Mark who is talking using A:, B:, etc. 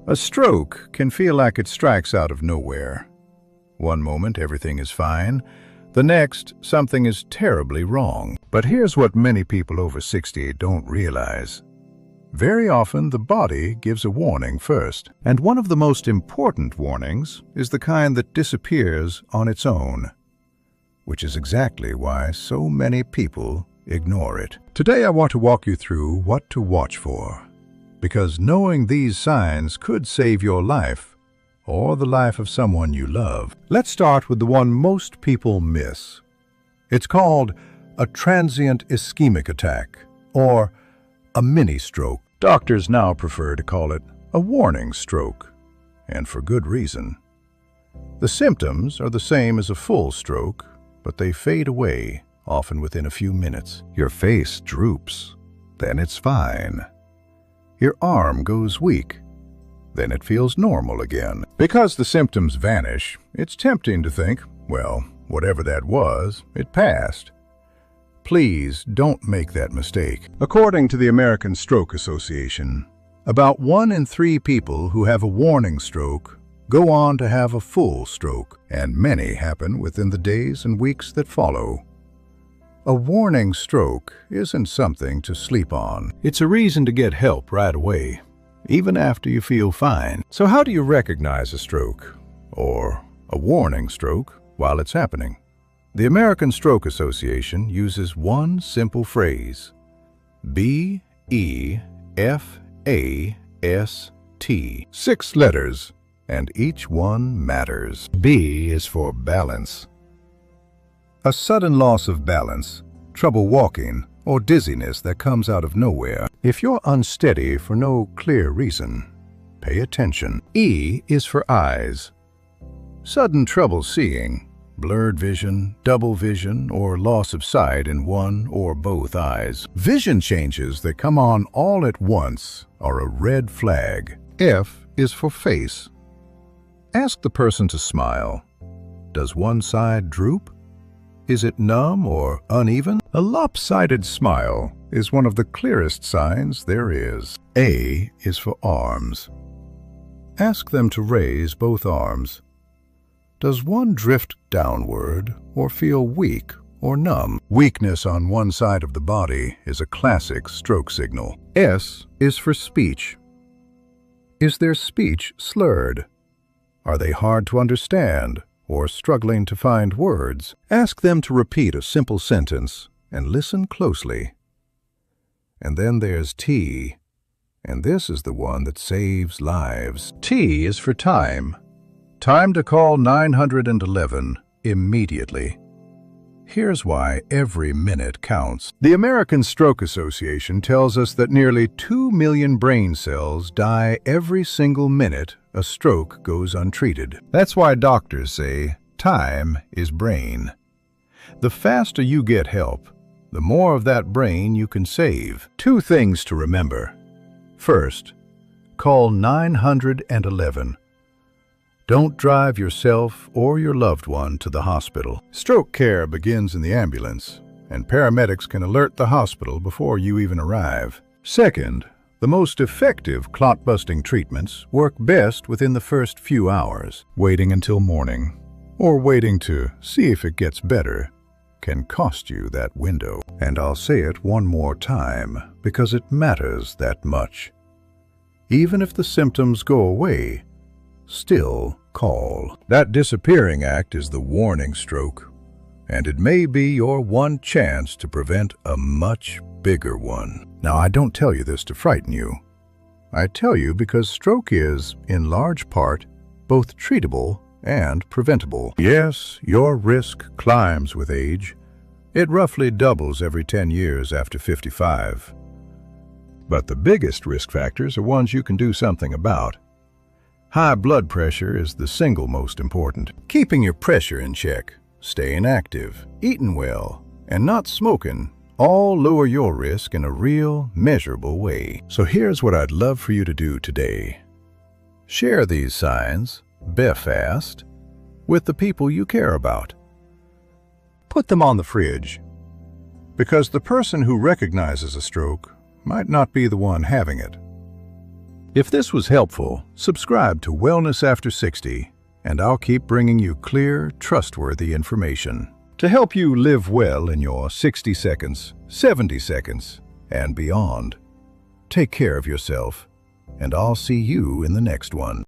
A: A stroke can feel like it strikes out of nowhere. One moment everything is fine, the next something is terribly wrong. But here's what many people over 60 don't realize. Very often the body gives a warning first, and one of the most important warnings is the kind that disappears on its own, which is exactly why so many people ignore it. Today I want to walk you through what to watch for, because knowing these signs could save your life or the life of someone you love. Let's start with the one most people miss. It's called a transient ischemic attack, or a mini-stroke. Doctors now prefer to call it a warning stroke, and for good reason. The symptoms are the same as a full stroke, but they fade away, often within a few minutes. Your face droops, then it's fine. Your arm goes weak, then it feels normal again. Because the symptoms vanish, it's tempting to think, well, whatever that was, it passed. Please don't make that mistake. According to the American Stroke Association, about 1 in 3 people who have a warning stroke go on to have a full stroke, and many happen within the days and weeks that follow. A warning stroke isn't something to sleep on. It's a reason to get help right away, even after you feel fine. So how do you recognize a stroke, or a warning stroke, while it's happening? The American Stroke Association uses one simple phrase: B-E-F-A-S-T. 6 letters, and each one matters. B is for balance. A sudden loss of balance, trouble walking, or dizziness that comes out of nowhere. If you're unsteady for no clear reason, pay attention. E is for eyes. Sudden trouble seeing, blurred vision, double vision, or loss of sight in one or both eyes. Vision changes that come on all at once are a red flag. F is for face. Ask the person to smile. Does one side droop? Is it numb or uneven? A lopsided smile is one of the clearest signs there is. A is for arms. Ask them to raise both arms. Does one drift downward or feel weak or numb? Weakness on one side of the body is a classic stroke signal. S is for speech. Is their speech slurred? Are they hard to understand or struggling to find words? Ask them to repeat a simple sentence and listen closely. And then there's T, and this is the one that saves lives. T is for time. Time to call 911 immediately. Here's why every minute counts. The American Stroke Association tells us that nearly 2 million brain cells die every single minute a stroke goes untreated. That's why doctors say time is brain. The faster you get help, the more of that brain you can save. 2 things to remember. First, call 911. Don't drive yourself or your loved one to the hospital. Stroke care begins in the ambulance, and paramedics can alert the hospital before you even arrive. Second, the most effective clot-busting treatments work best within the first few hours. Waiting until morning, or waiting to see if it gets better, can cost you that window. And I'll say it one more time, because it matters that much. Even if the symptoms go away, still call. That disappearing act is the warning stroke, and it may be your one chance to prevent a much bigger one. Now, I don't tell you this to frighten you. I tell you because stroke is, in large part, both treatable and preventable. Yes, your risk climbs with age. It roughly doubles every 10 years after 55. But the biggest risk factors are ones you can do something about. High blood pressure is the single most important. Keeping your pressure in check, staying active, eating well, and not smoking all lower your risk in a real, measurable way. So here's what I'd love for you to do today. Share these signs, F.A.S.T, with the people you care about. Put them on the fridge, because the person who recognizes a stroke might not be the one having it. If this was helpful, subscribe to Wellness After 60, and I'll keep bringing you clear, trustworthy information to help you live well in your 60 seconds, 70 seconds, and beyond. Take care of yourself, and I'll see you in the next one.